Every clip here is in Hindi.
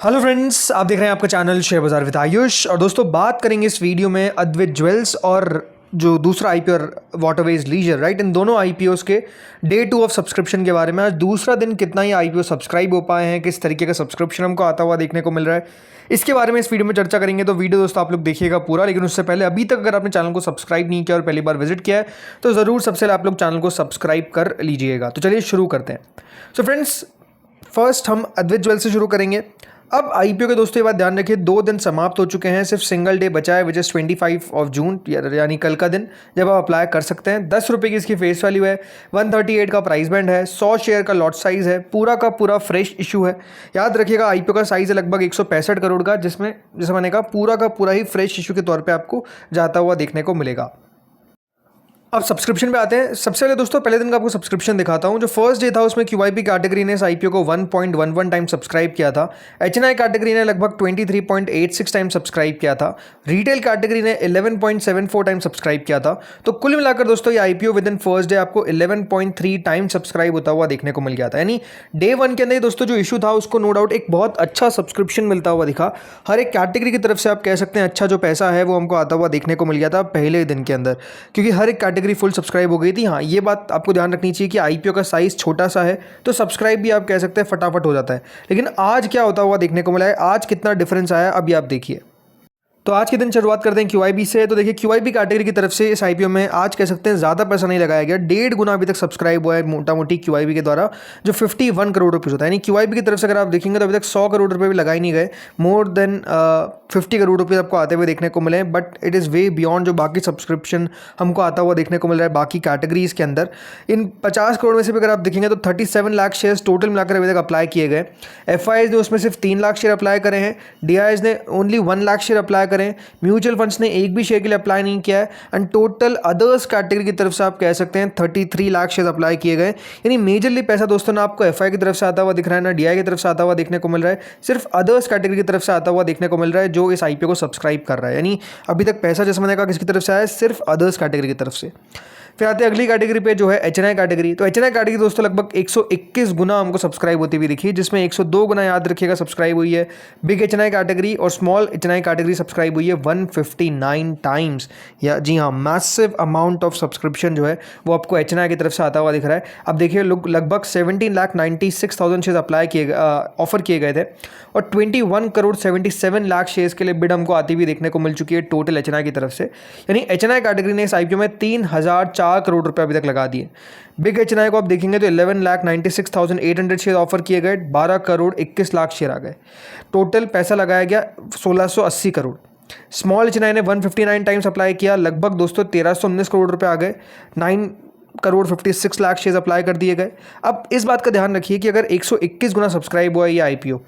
हेलो फ्रेंड्स, आप देख रहे हैं आपका चैनल शेयर बाजार विद आयुष। और दोस्तों, बात करेंगे इस वीडियो में अद्वैत ज्वेल्स और जो दूसरा आईपीओ वाटरवेज लीजर, राइट, इन दोनों आईपीओस के डे 2 ऑफ सब्सक्रिप्शन के बारे में। आज दूसरा दिन कितना ही आईपीओ सब्सक्राइब हो पाए हैं, किस तरीके का सब्सक्रिप्शन हमको आता हुआ देखने को मिल रहा है, इसके बारे में इस वीडियो में चर्चा करेंगे। तो वीडियो दोस्तों आप लोग देखिएगा पूरा, लेकिन उससे पहले अभी तक अगर आपने चैनल को सब्सक्राइब नहीं किया और पहली बार विजिट किया है तो ज़रूर सबसे पहले आप लोग चैनल को सब्सक्राइब कर लीजिएगा। तो चलिए शुरू करते हैं। सो फ्रेंड्स, फर्स्ट हम अद्वैत ज्वेल्स से शुरू करेंगे। अब आईपीओ के दोस्तों ये बात ध्यान रखिए, 2 दिन समाप्त हो चुके हैं, सिर्फ सिंगल डे बचा है विच इज़ 25 ऑफ जून, यानी कल का दिन जब आप अप्लाई कर सकते हैं। 10 रुपये की इसकी फेस वैल्यू है, 138 का प्राइस बैंड है, 100 शेयर का लॉट साइज है, पूरा का पूरा फ्रेश इशू है। याद रखिएगा आईपीओ का साइज है लगभग 165 करोड़ का, जिसमें जैसे मैंने कहा पूरा का पूरा ही फ्रेश इशू के तौर पर आपको जाता हुआ देखने को मिलेगा। अब सब्सक्रिप्शन पे आते हैं। सबसे पहले दोस्तों पहले दिन का आपको सब्सक्रिप्शन दिखाता हूं। जो फर्स्ट डे था उसमें क्यूआईपी कैटेगरी ने इस आईपीओ को 1.11 टाइम सब्सक्राइब किया था। एचएनआई कैटेगरी ने लगभग 23.86 टाइम सब्सक्राइब किया था। रिटेल कैटेगरी ने 11.74 टाइम सब्सक्राइब किया था। तो कुल मिलाकर दोस्तों ये IPO with in first day आपको 11.3 टाइम सब्सक्राइब होता हुआ देखने को मिल गया था। यानी डे 1 के अंदर दोस्तों जो इशू था उसको नो डाउट एक बहुत अच्छा सब्सक्रिप्शन मिलता हुआ दिखा। हर एक कैटेगरी की तरफ से आप कह सकते हैं अच्छा जो पैसा है वो हमको आता हुआ देखने को मिल गया था पहले दिन के अंदर, क्योंकि हर एक कैटेगरी फुल सब्सक्राइब हो गई थी। हाँ, ये बात आपको ध्यान रखनी चाहिए कि आईपीओ का साइज छोटा सा है तो सब्सक्राइब भी आप कह सकते हैं फटाफट हो जाता है। लेकिन आज क्या होता हुआ देखने को मिला है, आज कितना डिफरेंस आया अभी आप देखिए। तो आज के दिन शुरुआत करते हैं क्यूआईबी से। तो देखिए क्यूआईबी कैटेगरी की तरफ से इस आईपीओ में आज कह सकते हैं ज़्यादा पैसा नहीं लगाया गया, 1.5 गुना अभी तक सब्सक्राइब हुआ है मोटा मोटी क्यूआईबी के द्वारा, जो 51 करोड़ रुपये होता है। यानी क्यूआईबी की तरफ से अगर आप देखेंगे तो अभी तक 100 करोड़ रुपये भी लगाए नहीं गए, मोर देन 50 करोड़ रुपये आपको आते हुए देखने को मिले हैं। But it is way beyond जो बाकी सब्सक्रिप्शन हमको आता हुआ देखने को मिल रहा है बाकी कैटेगरीज के अंदर। इन 50 करोड़ में से भी अगर आप देखेंगे तो 37 लाख शेयर्स टोटल मिलाकर अभी तक अप्लाई किए गए। एफआईज ने उसमें सिर्फ 3 लाख शेयर अप्लाई करे हैं, डीआईज ने ओनली 1 लाख शेयर अप्लाई करें, म्यूचुअल फंड्स ने एक भी शेयर के लिए अप्लाई नहीं किया है। एंड टोटल अदर्स कैटेगरी की तरफ से आप कह सकते हैं 33 लाख शेयर अप्लाई किए गए। यानी मेजरली पैसा दोस्तों ना आपको एफआई की तरफ से आता हुआ दिख रहा है, ना डीआई की तरफ से आता हुआ देखने को मिल रहा है, सिर्फ अदर्स कैटेगरी की तरफ से आता हुआ देखने को मिल रहा है जो इस आईपीओ को सब्सक्राइब कर रहा है। यानी अभी तक पैसा जैसे मैंने कहा किसकी तरफ से आया है, सिर्फ अदर्स कैटेगरी की तरफ से। फिर आते हैं अगली कैटेगरी पे जो है एचएनआई कैटेगरी। तो एचएनआई कैटेगरी दोस्तों लगभग 121 गुना हमको सब्सक्राइब होती हुई दिखी, जिसमें 102 गुना याद रखिएगा सब्सक्राइब हुई है बिग एचएनआई कैटेगरी, और स्मॉल एचएनआई कैटेगरी सब्सक्राइब हुई है 159 टाइम्स। या जी हाँ, मैसिव अमाउंट ऑफ सब्सक्रिप्शन जो है वो आपको एचएनआई की तरफ से आता हुआ दिख रहा है। अब देखिए लोग लगभग 17,96,000 शेयर अप्लाई किए ऑफर किए गए थे, और 21 करोड़ 77 लाख शेयर्स के लिए बिड हमको आती हुई देखने को मिल चुकी है टोटल एचएनआई की तरफ से। यानी एचएनआई कैटेगरी ने इस आईपीओ में 3,004 करोड़ रुपए अभी तक लगा दिए। बिग एचएनआई को आप देखेंगे तो 11,96,800 शेयर ऑफर किए गए, 12 करोड़ 21 लाख शेयर आ गए, टोटल पैसा लगाया गया 1,680 करोड़। स्मॉल एचएनआई ने 159 टाइम्स अप्लाई किया, लगभग दोस्तों 1,319 करोड़ रुपए आ गए, 9 करोड़ 56 लाख शेयर अप्लाई कर दिए गए। अब इस बात का ध्यान रखिए कि अगर 121 गुना सब्सक्राइब हुआ है ये आईपीओ,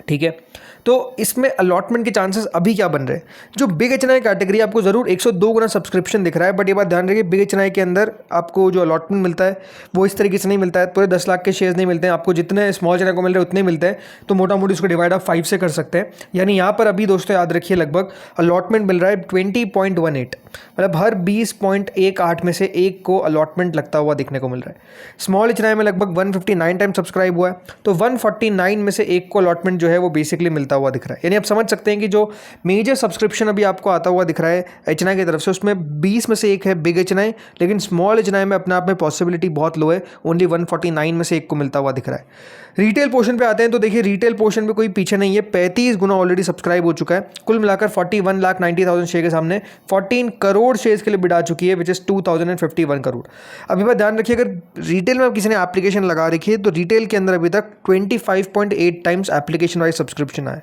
ठीक है, तो इसमें अलॉटमेंट के चांसेस अभी क्या बन रहे हैं। जो बिग एचएनआई कैटेगरी आपको जरूर 102 गुना सब्सक्रिप्शन दिख रहा है, बट ये बात ध्यान रखिए बिग एचएनआई के अंदर आपको जो अलॉटमेंट मिलता है वो इस तरीके से नहीं मिलता है, पूरे 10 लाख के शेयर्स नहीं मिलते हैं आपको, जितने स्मॉल एचएनआई को मिल रहे हैं उतने मिलते हैं। तो मोटा मोटी उसको डिवाइड आप 5 से कर सकते हैं। यानी यहाँ पर अभी दोस्तों याद रखिए लगभग अलॉटमेंट मिल रहा है 20.18, मतलब हर 20.18 में से एक को अलॉटमेंट लगता हुआ देखने को मिल रहा है। स्मॉल एचएनआई में लगभग 159 टाइम सब्सक्राइब हुआ है, तो 149 में से एक को अलॉटमेंट जो है वो बेसिकली मिलता हुआ दिख रहा है। यानी आप समझ सकते हैं कि जो मेजर सब्सक्रिप्शन अभी आपको आता हुआ दिख रहा है एचएनआई की तरफ से, उसमें 20 में से एक है बिग एचएनआई, लेकिन स्मॉल एचएनआई में अपने आप में पॉसिबिलिटी बहुत लो है, ओनली 149 में से एक को मिलता हुआ दिख रहा है। रिटेल पोर्शन पे आते हैं तो देखिए रिटेल पोर्शन पे कोई पीछे नहीं है, 35 गुना ऑलरेडी सब्सक्राइब हो चुका है। कुल मिलाकर 41,90,000 शेयर के सामने 14 करोड़ शेयर्स के लिए बिड आ चुकी है, विच इज 2,051 करोड़। अभी बात ध्यान रखिए, अगर रिटेल में किसी ने एप्लीकेशन लगा रखी है तो रिटेल के अंदर अभी तक 25.8 टाइम्स एप्लीकेशन वाइज सब्सक्रिप्शन आए।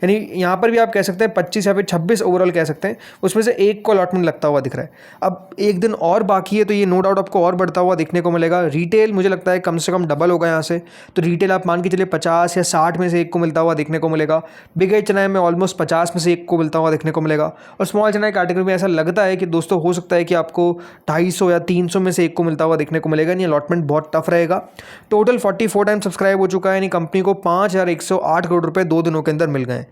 यानी यहाँ पर भी आप कह सकते हैं 25 या फिर 26 ओवरऑल कह सकते हैं, उसमें से एक को अलॉटमेंट लगता हुआ दिख रहा है। अब एक दिन और बाकी है तो ये नो डाउट आपको और बढ़ता हुआ देखने को मिलेगा। रिटेल मुझे लगता है कम से कम डबल होगा यहाँ से, तो रिटेल आप मान के चलिए 50 या 60 में से एक को मिलता हुआ देखने को मिलेगा। बिग एचएनआई में ऑलमोस्ट 50 में से एक को मिलता हुआ देखने को मिलेगा, और स्मॉल एचएनआई कैटेगरी में ऐसा लगता है कि दोस्तों हो सकता है कि आपको 250 या 300 में से एक को मिलता हुआ देखने को मिलेगा। यानी अलॉटमेंट बहुत टफ रहेगा। टोटल 44 टाइम सब्सक्राइब हो चुका है, यानी कंपनी को 5,108 करोड़ रुपये 2 दिनों के अंदर मिल गए।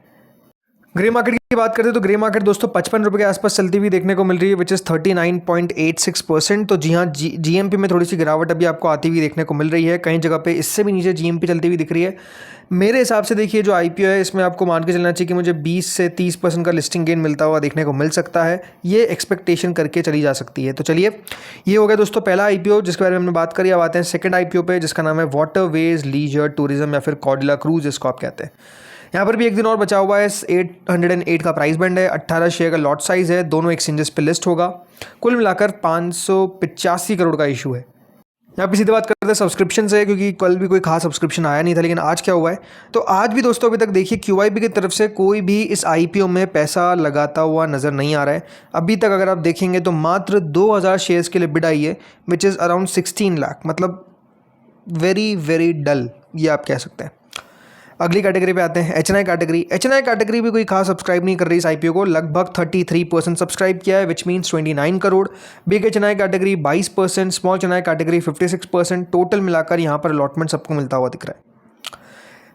ग्रे मार्केट की बात करते हैं तो ग्रे मार्केट दोस्तों 55 रुपये के आसपास चलती हुई देखने को मिल रही है, विच इज़ 39.86%। तो जी हाँ, जीएमपी में थोड़ी सी गिरावट अभी आपको आती हुई देखने को मिल रही है, कई जगह पे इससे भी नीचे जीएमपी चलती हुई दिख रही है। मेरे हिसाब से देखिए जो आईपीओ है इसमें आपको मान के चलना चाहिए कि मुझे 20 से 30% का लिस्टिंग गेन मिलता हुआ देखने को मिल सकता है, ये एक्सपेक्टेशन करके चली जा सकती है। तो चलिए, ये हो गया दोस्तों पहला आईपीओ जिसके बारे में हमने बात करी। अब आते हैं सेकंड आईपीओ पे, जिसका नाम है वाटरवेज लीजर टूरिज्म या फिर कॉर्डिला क्रूज जिसको आप कहते हैं। यहाँ पर भी एक दिन और बचा हुआ है, 808 का प्राइस बैंड है, 18 शेयर का लॉट साइज है, दोनों एक्सचेंजेस पे लिस्ट होगा। कुल मिलाकर 585 करोड़ का इशू है। यहाँ पे सीधे बात करते हैं सब्सक्रिप्शन से, क्योंकि कल भी कोई खास सब्सक्रिप्शन आया नहीं था, लेकिन आज क्या हुआ है तो आज भी दोस्तों अभी तक देखिए QIB की तरफ से कोई भी इस IPO में पैसा लगाता हुआ नज़र नहीं आ रहा है। अभी तक अगर आप देखेंगे तो मात्र 2000 शेयर्स के लिए बिड आई है, विच इज़ अराउंड 16 लाख, मतलब वेरी वेरी डल, ये आप कह सकते हैं। अगली कैटेगरी पे आते हैं HNI कैटेगरी। HNI कैटेगरी भी कोई खास सब्सक्राइब नहीं कर रही इस IPO को, लगभग 33% सब्सक्राइब किया है, which means 29 crore. Big HNI category 22%, small HNI category 56%। Total मिलाकर यहाँ पर अलॉटमेंट सबको मिलता हुआ दिख रहा है।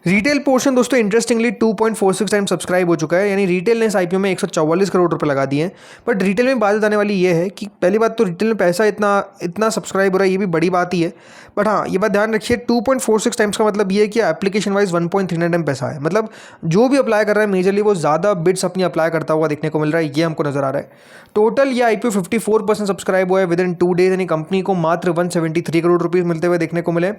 रिटेल पोर्शन दोस्तों इंटरेस्टिंगली 2.46 टाइम सब्सक्राइब हो चुका है, यानी रिटेल ने इस IPO में 144 करोड़ रुपए लगा दिए हैं। बट रिटेल में बात बताने वाली ये है कि पहली बात तो रिटेल में पैसा इतना सब्सक्राइब हो रहा है, ये भी बड़ी बात ही है। बट हाँ, ये बात ध्यान रखिए, 2.46 टाइम्स का मतलब ये है कि एप्लीकेशन वाइज 1.39 टाइम पैसा है, मतलब जो भी अप्लाई कर रहा है मेजरली वो ज़्यादा बिड्स अपनी अप्लाई करता हुआ देखने को मिल रहा है, ये हमको नजर आ रहा है। टोटल ये IPO 54% सब्सक्राइब हुआ है विद इन 2 डेज, यानी कंपनी को मात्र 173 करोड़ रुपीज़ मिलते हुए देखने को मिले।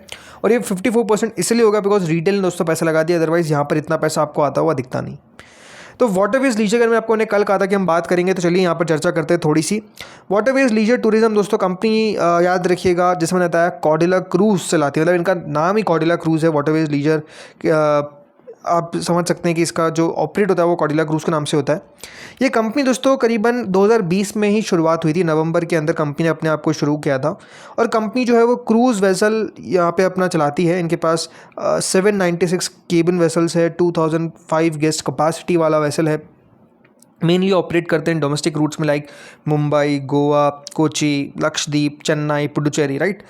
और ये 54% इसलिए होगा बिकॉज रिटेल ने दोस्तों पैसा लगा दिया, अदरवाइज यहाँ पर इतना पैसा आपको आता हुआ दिखता नहीं। तो वाटरवेज लीजर, अगर मैं आपको ने कल कहा था कि हम बात करेंगे, तो चलिए यहाँ पर चर्चा करते हैं थोड़ी सी। वाटरवेज लीजर टूरिज्म दोस्तों कंपनी याद रखिएगा जिसमें मैंने बताया कॉर्डिला क्रूज चलाती है, मतलब इनका नाम ही कॉर्डिला क्रूज है। वाटरवेज लीजर आप समझ सकते हैं कि इसका जो ऑपरेट होता है वो कॉर्डिला क्रूज के नाम से होता है। ये कंपनी दोस्तों करीबन 2020 में ही शुरुआत हुई थी, नवंबर के अंदर कंपनी ने अपने आप को शुरू किया था। और कंपनी जो है वो क्रूज़ वेसल यहाँ पे अपना चलाती है। इनके पास 796 केबिन वेसल्स है, 2005 गेस्ट कैपेसिटी वाला वेसल है। मेनली ऑपरेट करते हैं डोमेस्टिक रूट्स में लाइक मुंबई, गोवा, कोची, लक्षद्वीप, चेन्नई, पुडुचेरी, राइट।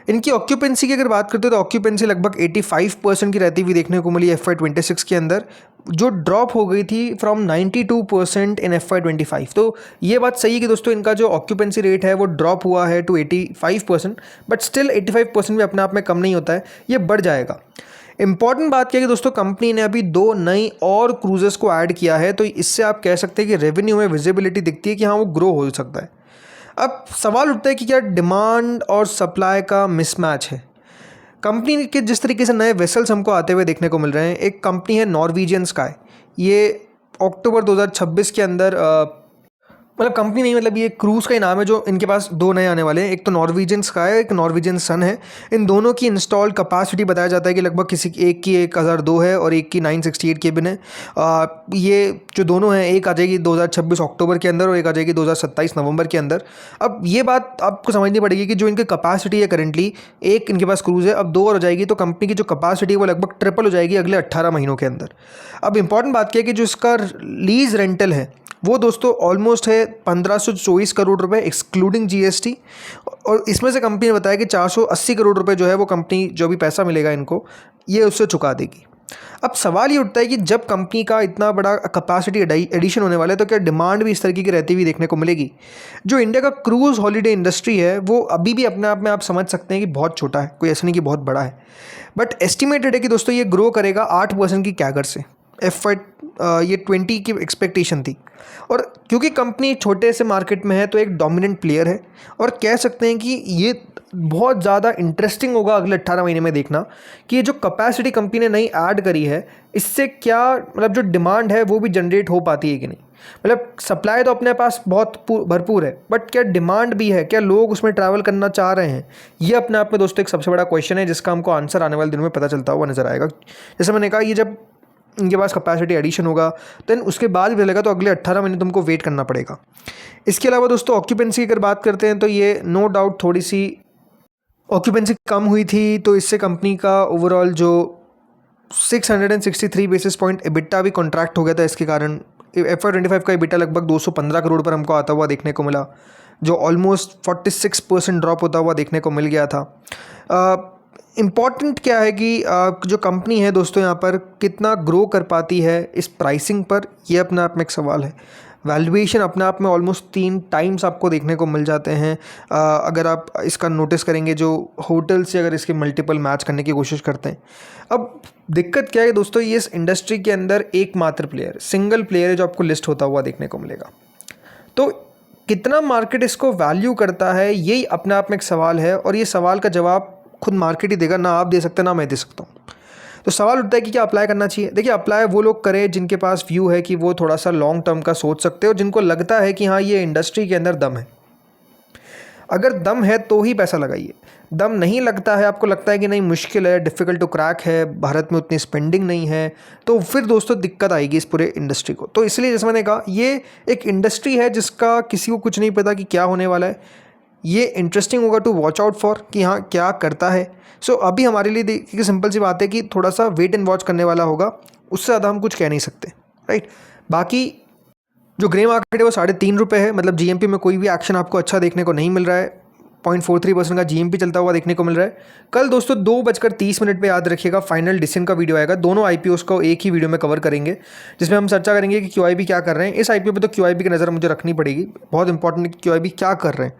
इनकी ऑक्यूपेंसी की अगर बात करते हैं तो ऑक्यूपेंसी लगभग 85% की रहती हुई देखने को मिली FY26 के अंदर, जो ड्रॉप हो गई थी फ्रॉम 92% इन FY25। तो ये बात सही है कि दोस्तों इनका जो ऑक्यूपेंसी रेट है वो ड्रॉप हुआ है टू 85%, बट स्टिल 85% भी अपने आप में कम नहीं होता है, ये बढ़ जाएगा। इंपॉर्टेंट बात क्या है कि दोस्तों कंपनी ने अभी 2 नई और क्रूजेस को ऐड किया है, तो इससे आप कह सकते हैं कि रेवेन्यू में विजिबिलिटी दिखती है कि हाँ वो ग्रो हो सकता है। अब सवाल उठता है कि क्या डिमांड और सप्लाई का मिसमैच है। कंपनी के जिस तरीके से नए वेसल्स हमको आते हुए देखने को मिल रहे हैं, एक कंपनी है नॉर्वेजियन स्काई, ये अक्टूबर 2026 के अंदर मतलब कंपनी नहीं, मतलब ये क्रूज़ का ही नाम है, जो इनके पास 2 नए आने वाले हैं, एक तो नॉर्वेजियन स्काई, एक नॉर्वेजियन सन है। इन दोनों की इंस्टॉल्ड कैपेसिटी बताया जाता है कि लगभग किसी एक की 1002 है और एक की 968 केबिन है। ये जो दोनों हैं, एक आ जाएगी 2026 अक्टूबर के अंदर और एक आ जाएगी 2027 नवंबर के अंदर। अब ये बात आपको समझनी पड़ेगी कि जो इनकी कैपेसिटी है करेंटली, एक इनके पास क्रूज़ है, अब 2 और हो जाएगी, तो कंपनी की जो कैपेसिटी है वो लगभग ट्रिपल हो जाएगी अगले 18 महीनों के अंदर। अब इंपॉर्टेंट बात क्या है कि जो इसका लीज रेंटल है वो दोस्तों ऑलमोस्ट है 1524 करोड़ रुपए एक्सक्लूडिंग GST, और इसमें से कंपनी ने बताया कि 480 करोड़ रुपए जो है वो कंपनी जो भी पैसा मिलेगा इनको, ये उससे चुका देगी। अब सवाल ये उठता है कि जब कंपनी का इतना बड़ा कैपेसिटी एडिशन होने वाला है, तो क्या डिमांड भी इस तरीके की रहती हुई देखने को मिलेगी। जो इंडिया का क्रूज़ हॉलीडे इंडस्ट्री है वो अभी भी अपने आप में आप समझ सकते हैं कि बहुत छोटा है, कोई ऐसा नहीं कि बहुत बड़ा है, बट एस्टिमेटेड है कि दोस्तों ये ग्रो करेगा 8% की कैगर से। ये 20 की एक्सपेक्टेशन थी, और क्योंकि कंपनी छोटे से मार्केट में है तो एक डोमिनेंट प्लेयर है, और कह सकते हैं कि ये बहुत ज़्यादा इंटरेस्टिंग होगा अगले 18 महीने में देखना कि ये जो कैपेसिटी कंपनी ने नई ऐड करी है, इससे क्या मतलब जो डिमांड है वो भी जनरेट हो पाती है कि नहीं। मतलब सप्लाई तो अपने पास बहुत भरपूर है, बट क्या डिमांड भी है, क्या लोग उसमें ट्रैवल करना चाह रहे हैं, ये अपने आप में दोस्तों एक सबसे बड़ा क्वेश्चन है, जिसका हमको आंसर आने वाले दिनों में पता चलता हुआ नजर आएगा। जैसे मैंने कहा, ये जब इनके पास कैपेसिटी एडिशन होगा देन उसके बाद भी लगेगा, तो अगले 18 महीने तुमको वेट करना पड़ेगा। इसके अलावा दोस्तों ऑक्यूपेंसी की अगर बात करते हैं तो ये नो डाउट थोड़ी सी ऑक्यूपेंसी कम हुई थी, तो इससे कंपनी का ओवरऑल जो 663 बेसिस पॉइंट EBITDA भी कॉन्ट्रैक्ट हो गया था। इसके कारण FY25 का EBITDA लगभग 215 करोड़ पर हमको आता हुआ देखने को मिला, जो ऑलमोस्ट 46% ड्रॉप होता हुआ देखने को मिल गया था। इम्पॉर्टेंट क्या है कि जो कंपनी है दोस्तों यहाँ पर कितना ग्रो कर पाती है इस प्राइसिंग पर, ये अपने आप में एक सवाल है। वैल्यूएशन अपने आप में ऑलमोस्ट 3 टाइम्स आपको देखने को मिल जाते हैं। अगर आप इसका नोटिस करेंगे, जो होटल से अगर इसके मल्टीपल मैच करने की कोशिश करते हैं। अब दिक्कत क्या है दोस्तों, ये इस इंडस्ट्री के अंदर एकमात्र प्लेयर, सिंगल प्लेयर है जो आपको लिस्ट होता हुआ देखने को मिलेगा। तो कितना मार्केट इसको वैल्यू करता है, यही अपने आप में एक सवाल है, और ये सवाल का जवाब खुद मार्केट ही देगा, ना आप दे सकते ना मैं दे सकता हूँ। तो सवाल उठता है कि क्या अप्लाई करना चाहिए। देखिए, अप्लाई वो लोग करें जिनके पास व्यू है कि वो थोड़ा सा लॉन्ग टर्म का सोच सकते हो, जिनको लगता है कि हाँ ये इंडस्ट्री के अंदर दम है। अगर दम है तो ही पैसा लगाइए। दम नहीं लगता है, आपको लगता है कि नहीं मुश्किल है, डिफ़िकल्ट टू क्रैक है, भारत में उतनी स्पेंडिंग नहीं है, तो फिर दोस्तों दिक्कत आएगी इस पूरे इंडस्ट्री को। तो इसलिए जैसे मैंने कहा, ये एक इंडस्ट्री है जिसका किसी को कुछ नहीं पता कि क्या होने वाला है। ये इंटरेस्टिंग होगा टू वॉच आउट फॉर कि हाँ क्या करता है। सो अभी हमारे लिए देखिए सिंपल सी बात है कि थोड़ा सा वेट एंड वॉच करने वाला होगा, उससे ज़्यादा हम कुछ कह नहीं सकते, राइट। बाकी जो ग्रे मार्केट है वो ₹3.5 है, मतलब जीएमपी में कोई भी एक्शन आपको अच्छा देखने को नहीं मिल रहा है। 0.43% का जीएमपी चलता हुआ देखने को मिल रहा है। कल दोस्तों 2:30 पे याद रखिएगा फाइनल डिसीजन का वीडियो आएगा। दोनों आईपीओस को एक ही वीडियो में कवर करेंगे, जिसमें हम चर्चा करेंगे कि क्यूआईबी क्या कर रहे हैं। इस आईपीओ पे तो क्यूआईबी की नज़र मुझे रखनी पड़ेगी, बहुत इंपॉर्टेंट है कि क्यूआईबी क्या कर रहे हैं,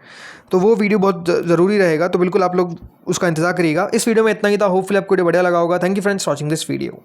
तो वो वीडियो बहुत ज़रूरी रहेगा। तो बिल्कुल आप लोग उसका इंतजार करिएगा। इस वीडियो में इतना ही था। होपफुली आपको वीडियो बढ़िया लगा होगा। Thank you friends watching this video.